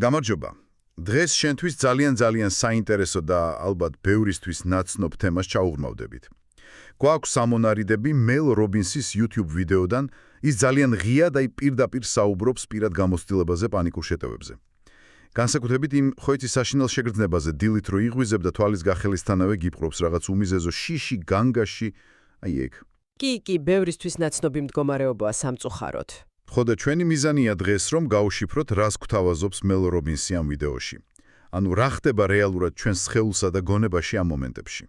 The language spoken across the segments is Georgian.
გამარჯობა. დღეს შენთვის ძალიან საინტერესო და ალბათ ბევრისთვის ნაცნობ თემას ჩაუღრმავდებით. გვაქვს სამონარიდები მელ რობინსის YouTube ვიდეოდან, ის ძალიან ღია და პირდაპირ საუბრობს პირად გამოცდილებაზე პანიკურ შეტევებზე. განსაკუთრებით იმ ხოიცის საშინელ შეგრძნებაზე დილით რო იღვიზებ და თვალის გახელისთანავე გიპყრობს რაღაც უმიზეზო შიში, განგაში, აი ეგ. კი, ბევრისთვის ნაცნობი მდგომარეობაა სამწუხაროდ. ხო და ჩვენი მიზანია დღეს რომ გავუშიფროთ რას გვთავაზობს მელ რობინსი ამ ვიდეოში. ანუ რა ხდება რეალურად ჩვენს სხეულსა და გონებაში ამ მომენტებში.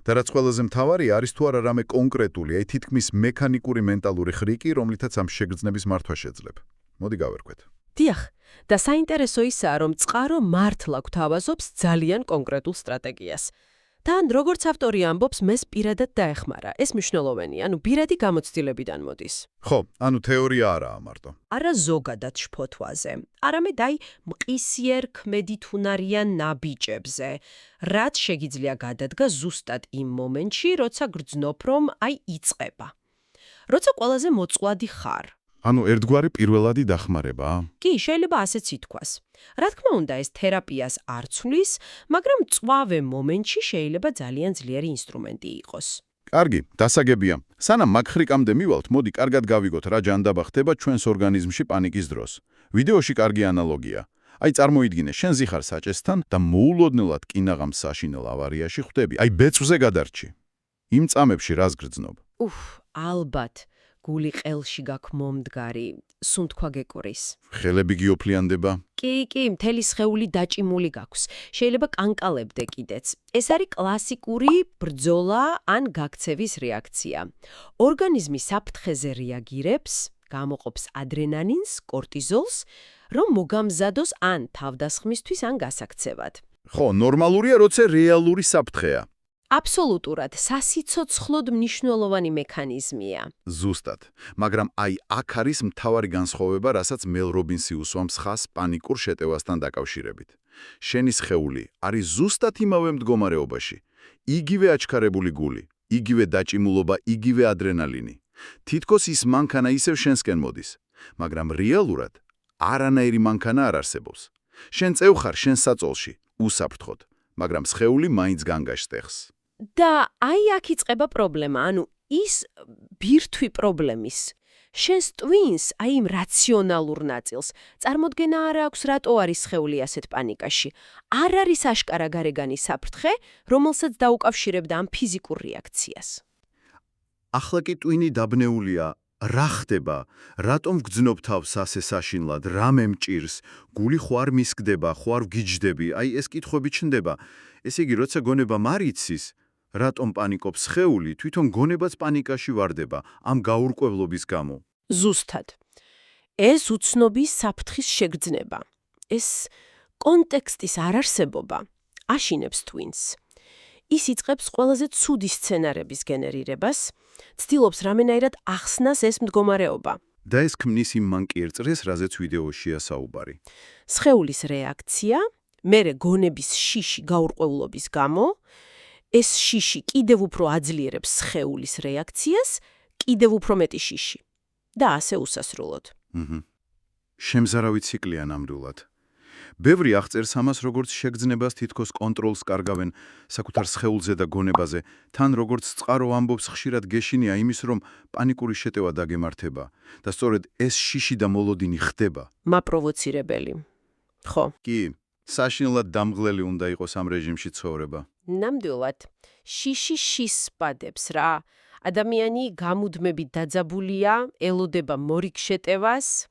და რაც ყველაზე მთავარი არის თუ არა რამე კონკრეტული, აი თითქმის მექანიკური მენტალური ხრიკი, რომლითაც ამ შეგრძნების მართვა შეძლებ. მოდი გავერკვეთ. დიახ, და საინტერესო ისაა, რომ წყარო მართლა გვთავაზობს ძალიან კონკრეტულ სტრატეგიას. თან როგორც ავტორი ამბობს, მეს პირადად დაეხმარა. ეს მნიშვნელოვანია, ანუ პირადი გამოცდილებიდან მოდის. ხო, ანუ თეორია არაა მარტო. არა ზოგადად შფოთვაზე, არამედ აი მყისიერ ქმედითუნარიან ნაბიჯებზე, რაც შეგიძლია გადადგა ზუსტად იმ მომენტში, როცა გრძნობ, რომ აი იწყება. როცა ყველაზე მოწყვადი ხარ. ანუ ერთგვარი პირველადი დახმარებაა? კი, შეიძლება ასეც ითქვას. რა თქმა უნდა, ეს თერაპიას არ ცვლის, მაგრამ მწვავე მომენტში შეიძლება ძალიან ძლიერი ინსტრუმენტი იყოს. კარგი, დასაგებია. სანამ მაგ ხრიკამდე მივალთ, მოდი კარგად გავიგოთ რა ჯანდაბა ხდება ჩვენს ორგანიზმში პანიკის დროს. ვიდეოში კარგი ანალოგია. აი წარმოიდგინე, შენ ზიხარ საჭესთან და მოულოდნელად კინაღამ საშინელ ავარიაში ხვდები. აი ბეწვზე გადარჩი. იმ წამებში რას გრძნობ? ალბათ. გული ყელში გაქვს მომდგარი, სუნთქვა გეკურის. ხელები გიოფლიანდება? კი, მთელი სხეული დაჭიმული გაქვს. შეიძლება კანკალებდე კიდეც. ეს არის კლასიკური ბრძოლა ან გაქცევის რეაქცია. ორგანიზმი საფრთხეზე რეაგირებს, გამოყოფს ადრენალინს, კორტიზოლს, რომ მოგამზადოს ან თავდასხმისთვის, ან გასაქცევად. ხო, ნორმალურია, როცა რეალური საფრთხეა. აბსოლუტურად, სასიცოცხლოდ მნიშვნელოვანი მექანიზმია. ზუსტად, მაგრამ აი აქ არის მთავარი განსხვავება, რასაც მელ რობინსი უსვამს ხაზს პანიკურ შეტევასთან დაკავშირებით. შენი სხეული არის ზუსტად იმავე მდგომარეობაში. იგივე აჩქარებული გული, იგივე დაჭიმულობა, იგივე ადრენალინი. თითქოს ის მანქანა ისევ შენსკენ მოდის, მაგრამ რეალურად არანაირი მანქანა არ არსებობს. შენ წევხარ შენ საწოლში, უსაფრთხოდ, მაგრამ სხეული მაინც განგაშს ტეხს. და აი აქ იწყება პრობლემა, ანუ ის ბირთვი პრობლემის. შენს ტვინს, აი იმ რაციონალურ ნაწილს, წარმოდგენა არ აქვს, რატო არის სხეული ასეთ პანიკაში. არ არის აშკარა გარეგანი საფრთხე, რომელსაც დაუკავშირებდა ამ ფიზიკურ რეაქციას. ახლა კი ტვინი დაბნეულია. რა ხდება? რატომ ვგრძნობ თავს ასე საშინლად? რა მემჭირს? გული ხوار მისკდება, ხوار ვგიჯდები? აი ეს კითხვები ჩნდება. ესე იგი, როცა გონება მარიცის, რატომ პანიკობს სხეული, თვითონ გონებაც პანიკაში ვარდება ამ გაურკვევლობის გამო. ზუსტად. ეს უცნობის საფრთხის შეგრძნება. ეს კონტექსტის არარსებობა აშინებს ტვინს. ის იწყებს ყველაზე ცუდი სცენარების გენერირებას, ცდილობს რამენაირად ახსნას ეს მდგომარეობა. და ეს ქმნის იმ მანკიერწრეს, რაზეც ვიდეოშია საუბარი. სხეულის რეაქცია, მერე გონების შიში გაურკვევლობის გამო, ეს შიში კიდევ უფრო აძლიერებს სხეულის რეაქციას, კიდევ უფრო მეტი შიში. და ასე უსასრულოდ. შემზარავი ციკლია ნამდვილად. ბევრი აღწერს ამას, როგორც შეგრძნებას თითქოს კონტროლს კარგავენ საკუთარ სხეულზე და გონებაზე, თან როგორც წყარო ამბობს ხშირად გეშინია იმის, რომ პანიკური შეტევა დაგემართება და სწორედ ეს შიში და მოლოდინი ხდება. მაპროვოცირებელი. ხო. კი, საშინლად დამღლელი უნდა იყოს ამ რეჟიმში ცხოვრება. ნამდვილად, შიში შის სპადებს რა. ადამიანი გამუდმებით დაძაბულია, ელოდება მორიგ შეტევას.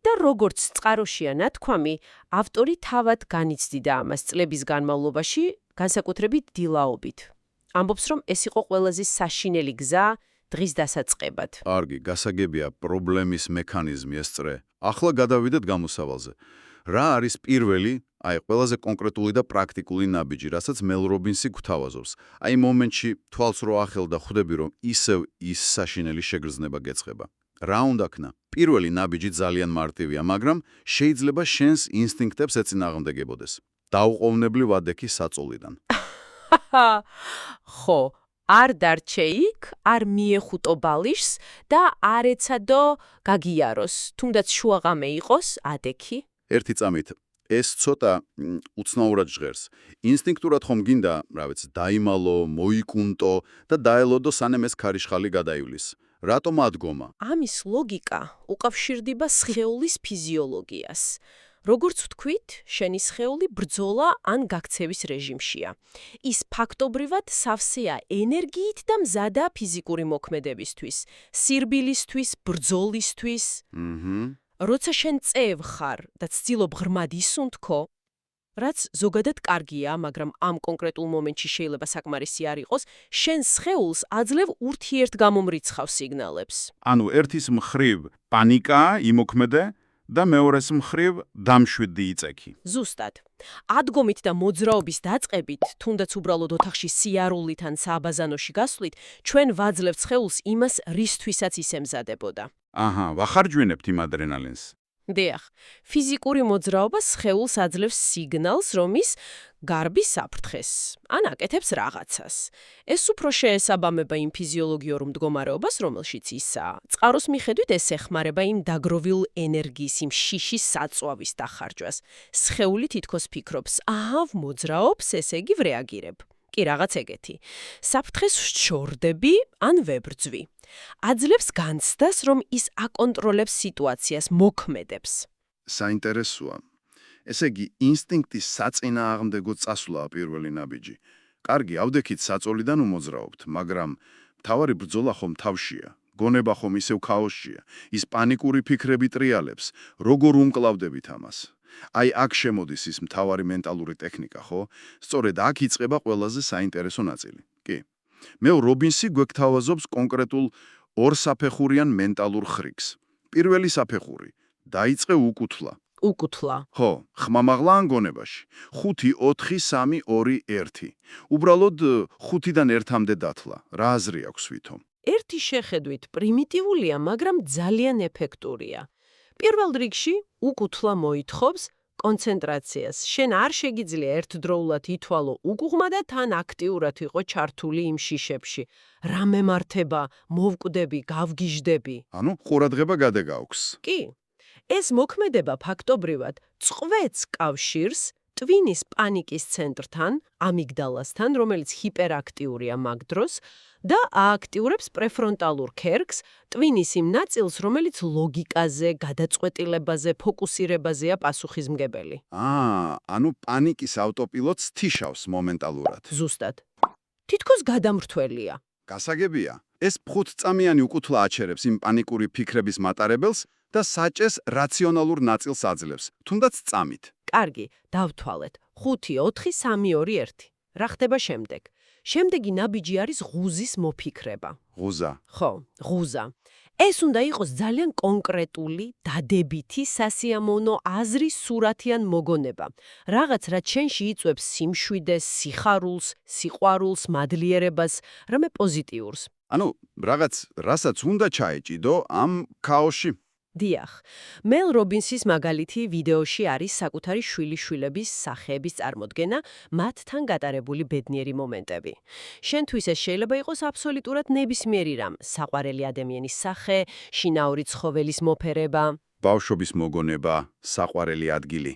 და როგორც წყაროშია ნათქვამი, ავტორი თავად განიცდიდა ამას წლების განმავლობაში, განსაკუთრებით დილაობით. ამბობს, რომ ეს იყო ყველაზე საშინელი გზა დღის დასაწყებად. კარგი, გასაგებია პრობლემის მექანიზმი ეს წრე. ახლა გადავიდეთ გამოსავალზე. რა არის პირველი, აი ყველაზე კონკრეტული და პრაქტიკული ნაბიჯი, რასაც მელ რობინსი გვთავაზობს. აი მომენტში თვალს რო ახელ და ხვდები, რომ ისევ ის საშინელი შეგრძნება გეწყება. რა უნდა ქნა? პირველი ნაბიჯი ძალიან მარტივია, მაგრამ შეიძლება შენს ინსტინქტებს ეწინააღმდეგებოდეს. დაუყოვნებლივ ადექი საწოლიდან. ხო, არ დარჩე იქ, არ მიეხუტო ბალიშს და არ ეცადო გაგიაროს, თუნდაც შუაღამე იყოს ადექი. ერთი წამით, ეს ცოტა უცნაურად ჟღერს. ინსტინქტურად ხომ გინდა, რა ვიცი, დაიმალო, მოიკუნტო და დაელოდო სანამ ეს ქარიშხალი გადაივლის. რატომ ადგომა? ამის ლოგიკა უკავშირდება სხეულის ფიზიოლოგიას. როგორც ვთქვით, შენი სხეული ბრძოლა ან გაქცევის რეჟიმშია. ის ფაქტობრივად სავსეა ენერგიით და მზადაა ფიზიკური მოქმედებისთვის, სირბილისთვის, ბრძოლისთვის. როცა შენ წევ ხარ და ცდილობ ღრმად ისუნთქო, რაც ზოგადად კარგია, მაგრამ ამ კონკრეტულ მომენტში შეიძლება საკმარისი არ იყოს, შენ სხეულს აძლევ ურთიერთგამომრიცხავ სიგნალებს. ანუ ერთის მხრივ პანიკა იმოქმედე და მეორეს მხრივ დამშვიდი იწექი. ზუსტად. ადგომით და მოძრაობის დაწყებით, თუნდაც უბრალოდ ოთახში სიარულით ან სააბაზანოში გასვლით, ჩვენ ვაძლევთ სხეულს იმას, რისთვისაც ის ემზადებოდა. აჰა, ვახარჯვინებთ იმ ადრენალინს. დიახ, ფიზიკური მოძრაობა სხეულს აძლევს სიგნალს, რომ ის გარბის საფრთხეს, ან აკეთებს რაღაცას. ეს უფრო შეესაბამება იმ ფიზიოლოგიურ მდგომარეობას, რომელშიც ისაა. წყაროს მიხედვით ეს ეხმარება იმ დაგროვილ ენერგიის, იმ შიშის საწვავის დახარჯვას. სხეული თითქოს ფიქრობს, აჰა, მოძრაობს, ესე იგი ვრეაგირებ. კი, რაღაც ეგეთი. საფრთხეს ვშორდები ან ვებრძვი. აძლევს განცდას, რომ ის აკონტროლებს სიტუაციას, მოქმედებს. საინტერესოა. ესე იგი, ინსტინქტის საწინააღმდეგო წასვლაა პირველი ნაბიჯი. კარგი, ავდექით საწოლიდან უმოძრაობთ, მაგრამ მთავარი ბრძოლა ხომ თავშია. გონება ხომ ისევ ქაოსშია. ის პანიკური ფიქრები ტრიალებს. როგორ უმკლავდებით ამას? აი აქ შემოდის ის მთავარი მენტალური ტექნიკა, ხო? სწორედ აქ იწყება ყველაზე საინტერესო ნაწილი. კი. მე რობინსი გვეკთავაზობს კონკრეტულ ორსაფეხურიან მენტალურ ხრიგს. პირველი საფეხური დაიწყე უკუთვლა. უკუთვლა. ხო, ხმამაღლა ან გონებაში. 5 4 3 2 1. უბრალოდ 5-დან 1-მდე დათლა. რა აზრი აქვს ვითომ? ერთი შეხედვით პრიმიტიულია, მაგრამ ძალიან ეფექტურია. პირველ რიგში უკუთვლა მოითხოვს კონცენტრაციას. შენ არ შეგიძლია ერთდროულად ითვალო უკუღმა და თან აქტიურად იყო ჩართული იმ შიშებში. რა მემართება, მოვკვდები, გავგიჟდები. ანუ ყურადღება გადაგაქვს. კი. ეს მოქმედება ფაქტობრივად წყვეტს კავშირს ტვინის პანიკის ცენტრთან, ამიგდალასთან, რომელიც ჰიპერაქტიურია მაგ დროს, და ააქტიურებს პრეფრონტალურ ქერქს, ტვინის იმ ნაწილს, რომელიც ლოგიკაზე, გადაწყვეტილებაზე, ფოკუსირებაზეა პასუხისმგებელი. ანუ პანიკის ავტოპილოტს თიშავს მომენტალურად. ზუსტად. თითქოს გადამრთველია. გასაგებია, ეს 5-წამიანი უკუთვლა აჩერებს იმ პანიკური ფიქრების მატარებელს და საჭეს რაციონალურ ნაწილს აძლევს, თუნდაც წამით. კარგი, დავთვალეთ. 5 4 3 2 1. რა ხდება შემდეგ? შემდეგი ნაბიჯი არის ღუზის მოფიქრება. ღუზა. ხო, ღუზა. ეს უნდა იყოს ძალიან კონკრეტული, დადებითი, სასიამოვნო აზრი, სურათი ან მოგონება. რაღაც, რაც შენში იწვევს სიმშვიდეს, სიხარულს, სიყვარულს, მადლიერებას, რამე პოზიტიურს. ანუ რაღაც, რასაც უნდა ჩაეჭიდო ამ ქაოსში. დიახ, მელ რობინსის მაგალითი ვიდეოში არის საკუთარი შვილიშვილების სახეების წარმოდგენა, მათთან გატარებული ბედნიერი მომენტები. შენთვის ეს შეიძლება იყოს აბსოლუტურად ნებისმიერი რამ, საყვარელი ადამიანის სახე, შინაური ცხოველის მოფერება. ბავშვობის მოგონება, საყვარელი ადგილი.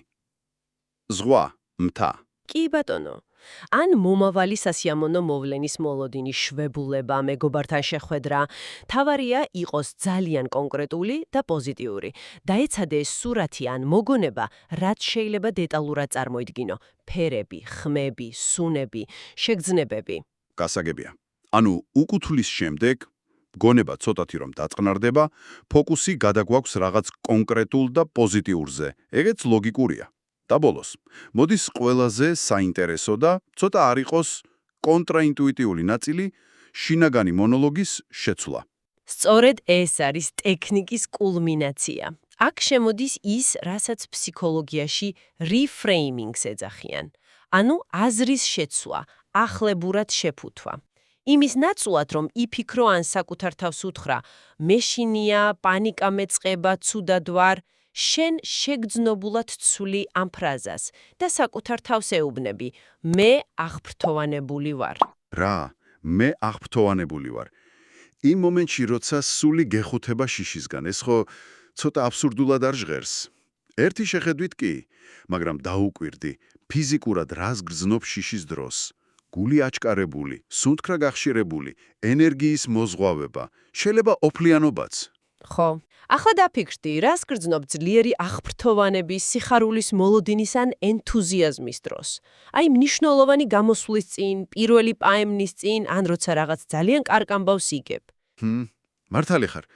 ზღვა, მთა. კი ბატონო. ან მომავალი სასიამოვნო მოვლენის მოლოდინი, შვებულება, მეგობართან შეხვედრა, თავარია იყოს ძალიან კონკრეტული და პოზიტიური. დაეცადე ეს სურათი ან მოგონება, რაც შეიძლება დეტალურად წარმოიდგინო: ფერები, ხმები, სუნები, შეგრძნებები. გასაგებია. ანუ უკუთვლის შემდეგ გონება ცოტათი რომ დაწყნარდება, ფოკუსი გადაგვაქვს რაღაც კონკრეტულ და პოზიტიურზე. ეგეც ლოგიკურია. და ბოლოს, მოდის ყველაზე საინტერესო და ცოტა არ იყოს კონტრაინტუიტიული ნაწილი, შინაგანი მონოლოგის შეცვლა. სწორედ ეს არის ტექნიკის კულმინაცია. აქ შემოდის ის, რასაც ფსიქოლოგიაში reframing-ს ეძახიან. ანუ აზრის შეცვლა, ახლებურად შეფუთვა. იმის ნაცვლად, რომ იფიქრო ან საკუთარ თავს უთხრა, მეშინია, პანიკა მეწყება, ცუდად ვარ, შენ შეგრძნობულად ცვლი ამ ფრაზას და საკუთარ თავს ეუბნები, მე აღფრთოვანებული ვარ. რა, მე აღფრთოვანებული ვარ. იმ მომენტში, როცა სული გეხუთება შიშისგან, ეს ხო ცოტა აბსურდულად არ ჟღერს. ერთი შეხედვით კი, მაგრამ დაუკვირდი, ფიზიკურად რას გრძნობ შიშის დროს. გული აჩკარებული, სუნთქრა გახშირებული, ენერგიის მოზღვავება, შეიძლება ოფლიანობაც. ხო. ახლა დაფიქრდი, რას გრძნობ ძლიერი აღფრთოვანების, სიხარულის მოლოდინის ან ენთუზიაზმის დროს. აი, მნიშვნელოვანი გამოსვლის წინ, პირველი პაემნის წინ, ან როცა რაღაც ძალიან კარგ ამბავს იგებ. მართალი ხარ.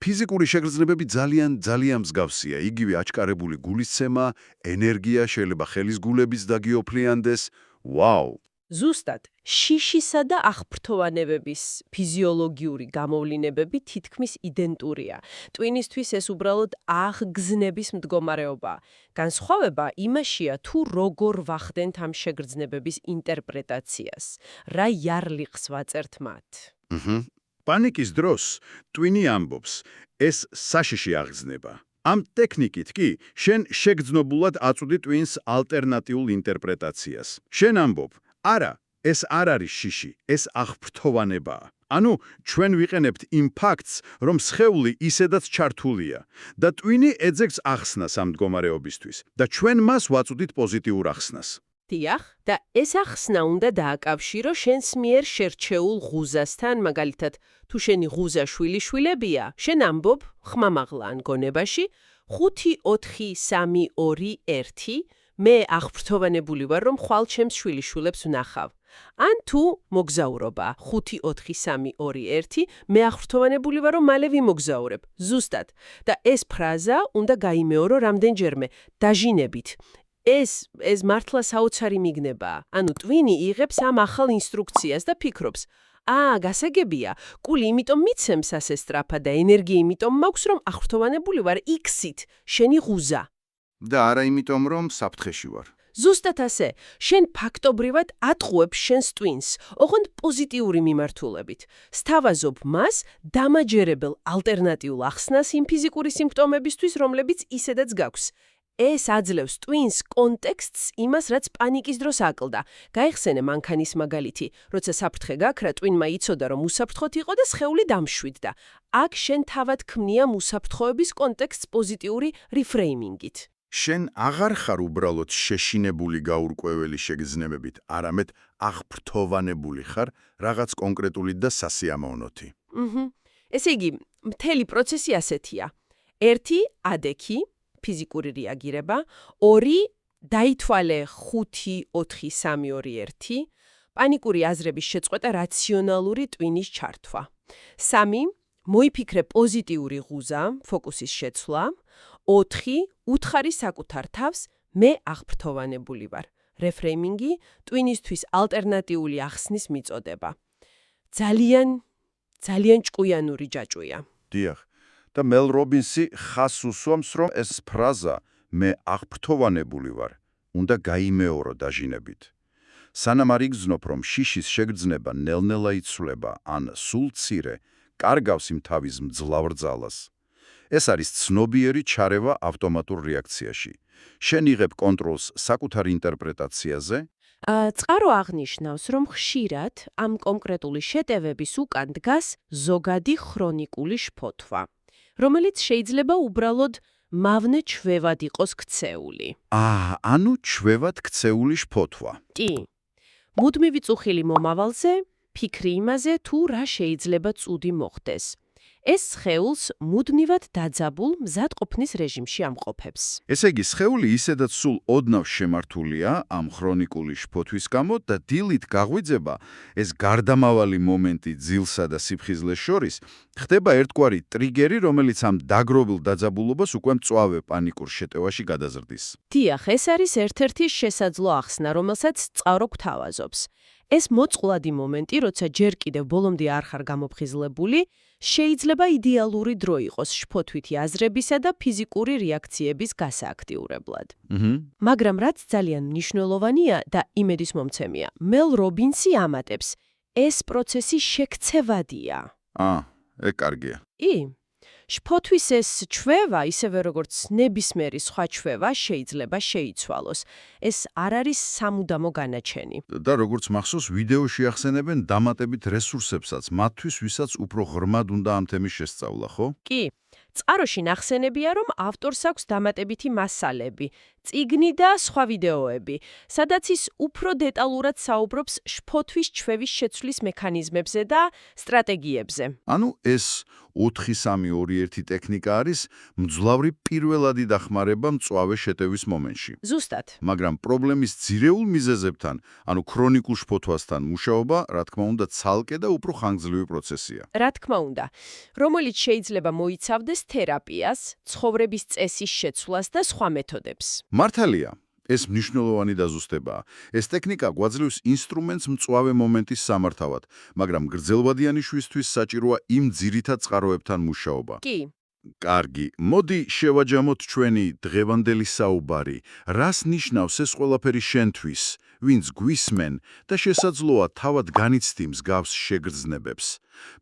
ფიზიკური შეგრძნებები ძალიან მსგავსია. იგივე აჩკარებული გულისცემა, ენერგია შეიძლება ხელის გულებიც დაგიოფლიანდეს. ვაუ! ზუსტად, შიშისა და აღფრთოვანებების ფიზიოლოგიური გამოვლინებები თითქმის იდენტურია. ტვინისთვის ეს უბრალოდ აღგზნების მდგომარეობაა. განსხვავება იმაშია, თუ როგორ ვახდენთ ამ შეგრძნებების ინტერპრეტაციას. რა იარლიყს ვაწერთ მათ. პანიკის დროს ტვინი ამბობს, ეს საშიში აღგზნება. ამ ტექნიკით კი შენ შეგრძნობულად აწვდი ტვინს ალტერნატიულ ინტერპრეტაციას. შენ ამბობ, არა, ეს არ არის შიში, ეს აღფრთოვანებაა. ანუ, ჩვენ ვიყენებთ იმ ფაქტს, რომ სხეული ისედაც ჩართულია და ტვინი ეძებს ახსნას ამ მდგომარეობისთვის და ჩვენ მას ვაწვდით პოზიტიურ ახსნას. დიახ, და ეს ახსნა უნდა დააკავშირო შენს მიერ შერჩეულ ღუზასთან, მაგალითად, თუ შენი ღუზა შვილიშვილებია, შენ ამბობ ხმამაღლა ან გონებაში 5-4-3-2-1, მე აღფრთოვანებული ვარ, რომ ხვალ ჩემს შვილიშვილებს ვნახავ. ან თუ მოგზაურობა 5-4-3-2-1, მე აღფრთოვანებული ვარ, რომ მალე ვიმოგზაურებ. ზუსტად. და ეს ფრაზა უნდა გაიმეორო რამდენჯერმე დაჟინებით. ეს მართლა საოცარი მიგნებაა. ანუ ტვინი იღებს ამ ახალ ინსტრუქციას და ფიქრობს, გასაგებია, კული იმიტომ მიცემს ასე სწრაფად და ენერგია იმიტომ მაქვს, რომ აღფრთოვანებული ვარ X-ით, შენი ღუზა. და არა იმიტომ, რომ საფრთხეში ვარ. ზუსტად ასე, შენ ფაქტობრივად ატყუებ შენს ტვინს, ოღონდ პოზიტიური მიმართულებით. სთავაზობ მას დამაჯერებელ ალტერნატიულ ახსნას იმ ფიზიკური სიმპტომებისთვის, რომლებიც ისედაც გაქვს. ეს აძლევს ტვინს კონტექსტს იმას, რაც პანიკის დროს აკლდა. გაიხსენე მანქანის მაგალითი, როცა საფრთხე გაქრა, ტვინმა იცოდა, რომ უსაფრთხოდ იყო და სხეული დამშვიდდა. აქ შენ თავად ქმნია უსაფრთხოების კონტექსტს პოზიტიური რიფრეიმინგით. შენ აღარ ხარ უბრალოდ შეშინებული გაურკვეველი შეგრძნებებით, არამედ აღფრთოვანებული ხარ რაღაც კონკრეტული და სასიამოვნოთი. ესე იგი, მთელი პროცესი ასეთია. 1 ადექი, ფიზიკური რეაგირება, 2 დაითვალე 5-4-3-2-1, პანიკური აზრების შეწყვეტა, რაციონალური ტვინის ჩართვა. 3 მოიფიქრე პოზიტიური ღუზა, ფოკუსის შეცვლა, 4 უთხარი საკუთარ თავს, მე აღფრთოვანებული ვარ. რეფრეიმინგი, ტვინისთვის ალტერნატიული ახსნის მიწოდება. ძალიან ჭკვიანური ჯაჭვია. დიახ. და მელ რობინსი ხაზს უსვამს, რომ ეს ფრაზა მე აღფრთოვანებული ვარ, უნდა გაიმეორო დაჟინებით. სანამ არ იგრძნობ, რომ შიშის შეგრძნება ნელ-ნელა იცვლება ან სულ მცირე, კარგავს იმ თავის მძლავრ ძალას. ეს არის ცნობიერი ჩარევა ავტომატურ რეაქციაში. შენ იღებ კონტროლს საკუთარ ინტერპრეტაციაზე. წყარო აღნიშნავს, რომ ხშირად ამ კონკრეტული შეტევების უკან დგას ზოგადი ხრონიკული შფოთვა, რომელიც შეიძლება უბრალოდ მავნე ჩვევად იყოს ქცეული. ანუ ჩვევად ქცეული შფოთვა. კი. მუდმივი წუხილი მომავალზე, ფიქრი იმაზე, თუ რა შეიძლება წუდი მოხდეს. ეს სხეულს მუდმივად დაძაბულ მზადყოფნის რეჟიმში ამყოფებს. ესე იგი, სხეული ისედაც სულ ოდნავ შემართულია ამ ხრონიკული შფოთვის გამო და დილით გაღვიძება, ეს გარდამავალი მომენტი ძილსა და სიფხიზლეს შორის, ხდება ერთგვარი ტრიგერი, რომელიც ამ დაგროვილ დაძაბულობას უკვე მწვავე პანიკურ შეტევაში გადაზრდის. დიახ, ეს არის ერთ-ერთი შესაძლო ახსნა, რომელსაც წყარო გვთავაზობს. ეს მოწყვლადი მომენტი, როცა ჯერ კიდევ ბოლომდე არ ხარ გამოფხიზლებული, შეიძლება იდეალური დრო იყოს შფოთვითი აზრებისა და ფიზიკური რეაქციების გასააქტიურებლად. მაგრამ რაც ძალიან მნიშვნელოვანია და იმედისმომცემია, მელ რობინსი ამატებს, ეს პროცესი შექცევადია. კარგია. შფოთვის ეს ჩვევა, ისევე როგორც ნებისმიერი სხვა ჩვევა, შეიძლება შეიცვალოს. ეს არ არის სამუდამო განაჩენი. და როგორც მახსოვს, ვიდეოში ახსენებენ დამატებით რესურსებსაც, მათთვის, ვისაც უფრო ღრმად უნდა ამ თემის შესწავლა, ხო? კი. წყაროში ნახსენებია, რომ ავტორს აქვს დამატებითი მასალები, წიგნი და სხვა ვიდეოები, სადაც ის უფრო დეტალურად საუბრობს შფოთვის ჩვევის შეცვლის მექანიზმებზე და სტრატეგიებზე. ანუ ეს 4-3-2-1 ტექნიკა არის მძლავრი პირველადი დახმარება მწვავე შეტევის მომენტში. ზუსტად. მაგრამ პრობლემის ძირეულ მიზეზებთან, ანუ ქრონიკულ შფოთვასთან მუშაობა, რა თქმა უნდა, ცალკე და უფრო ხანგრძლივი პროცესია. რა თქმა უნდა, რომელიც შეიძლება მოიცავდეს თერაპიას, ცხოვრების წესის შეცვლას და სხვა მეთოდებს. მართალია, ეს მნიშვნელოვანი დაზუსტებაა. ეს ტექნიკა გვაძლევს ინსტრუმენტს მწვავე მომენტის სამართავად, მაგრამ გრძელვადიანი შვისთვის საჭიროა იმ ძირითად წყაროებთან მუშაობა. კი. კარგი, მოდი შევაჯამოთ ჩვენი დღევანდელი საუბარი. რას ნიშნავს ეს ყველაფერი შენთვის, ვინც გვისმენ და შესაძლოა თავად განიცდი მსგავს შეგრძნებებს.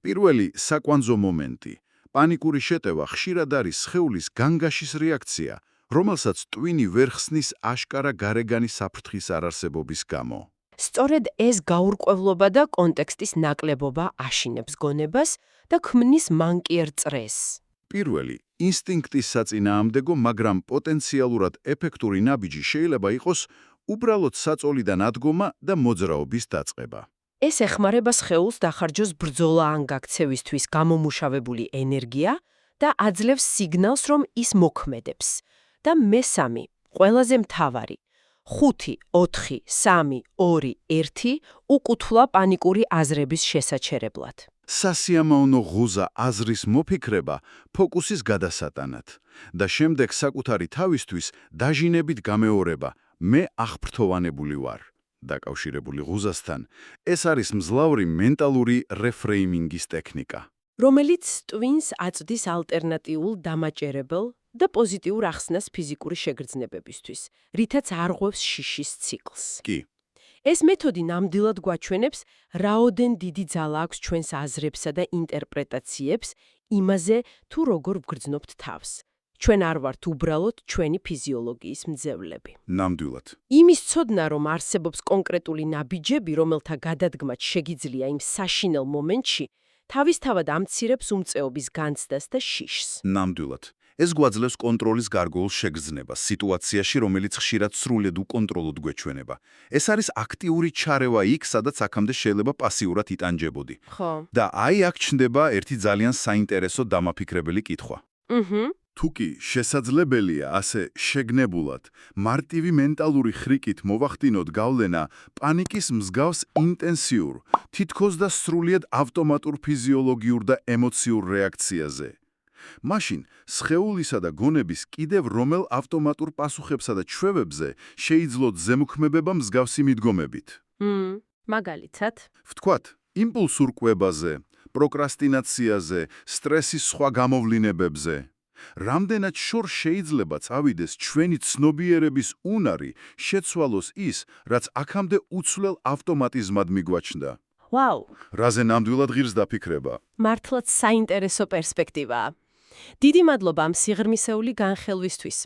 პირველი საკვანძო მომენტი. პანიკური შეტევა ხშირად არის სხეულის განგაშის რეაქცია, რომელსაც ტვინი ვერ ხსნის აშკარა გარეგანი საფრთხის არარსებობის გამო. სწორედ ეს გაურკვევლობა და კონტექსტის ნაკლებობა აშინებს გონებას და ქმნის მანკიერ წრესს. პირველი, ინსტინქტის საწინააღმდეგო, მაგრამ პოტენციალურად ეფექტური ნაბიჯი შეიძლება იყოს უბრალოდ საწოლიდან ადგომა და მოძრაობის დაწყება. ეს ეხმარება სხეულს დახარჯოს ბრძოლა ან გაქცევისთვის გამომუშავებული ენერგია და აძლევს სიგნალს, რომ ის მოქმედებს. და მესამე, ყველაზე მთავარი, 5, 4, 3, 2, 1 უკუთვლა პანიკური აზრების შესაჩერებლად. სასიამოვნო ღუზა აზრის მოფიქრება ფოკუსის გადასატანად და შემდეგ საკუთარი თავისთვის დაჟინებით გამეორება მე აღფრთოვანებული ვარ. დაკავშირებული ღუზასთან, ეს არის მძლავრი მენტალური რეფრეიმინგის ტექნიკა. რომელიც ტვინს აწვდის ალტერნატიულ დამაჭერებელ და პოზიტიურ ახსნას ფიზიკური შეგრძნებებისთვის, რითაც არღვევს შიშის ციკლს. კი. ეს მეთოდი ნამდვილად გვაჩვენებს, რაოდენ დიდი ძალა აქვს ჩვენს აზრებსა და ინტერპრეტაციებს იმაზე, თუ როგორ ვგრძნობთ თავს. ჩვენ არ ვართ უბრალოდ ჩვენი ფიზიოლოგიის მძევლები. ნამდვილად. იმის ცოდნა, რომ არსებობს კონკრეტული ნაბიჯები, რომელთა გადადგმაც შეგიძლია იმ საშინელ მომენტში, თავისთავად ამცირებს უმწეობის განცდას და შიშს. ნამდვილად. ეს გვაძლევს კონტროლის გარკვეულ შეგრძნებას სიტუაციაში, რომელიც ხშირად სრულად უკონტროლოდ გვეჩვენება. ეს არის აქტიური ჩარევა იქ, სადაც აქამდე შეიძლება პასიურად იტანჯებოდი. ხო. და აი აქ ჩნდება ერთი ძალიან საინტერესო დამაფიქრებელი კითხვა. თუკი შესაძლებელია ასე შეგნებულად, მარტივი მენტალური ხრიკით მოვახდინოთ გავლენა პანიკის მსგავს ინტენსიურ, თითქოს და სრულიად ავტომატურ ფიზიოლოგიურ და ემოციურ რეაქციაზე. მაშინ, სხეულისა და გონების კიდევ რომელ ავტომატურ პასუხებსა და ჩვევებზე შეიძლოთ ზემოქმედება მსგავსი მიდგომებით. მაგალითად, ვთქვათ, იმპულსურ კვებაზე, პროკრასტინაციაზე, სტრესის სხვა გამოვლინებებზე. რამდენად შორს შეიძლება წავიდეს ჩვენი ცნობიერების უნარი, შეცვალოს ის, რაც აქამდე უცვლელ ავტომატიზმად მიგვაჩნდა. ვაუ, რაზე ნამდვილად ღირს დაფიქრება. მართლაც საინტერესო პერსპექტივაა. დიდი მადლობა ამ სიღრმისეული განხელვისთვის.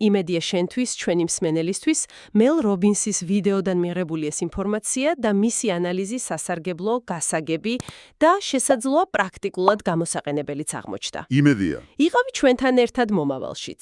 იმედია შენთვის, ჩვენი მსმენელისთვის, მელ რობინსის ვიდეოდან მიღებული ეს ინფორმაცია და მისი ანალიზი სასარგებლო, გასაგები და შესაძლოა პრაქტიკულად გამოსაყენებელიც აღმოჩნდა. იმედია. იყავი ჩვენთან ერთად მომავალშიც.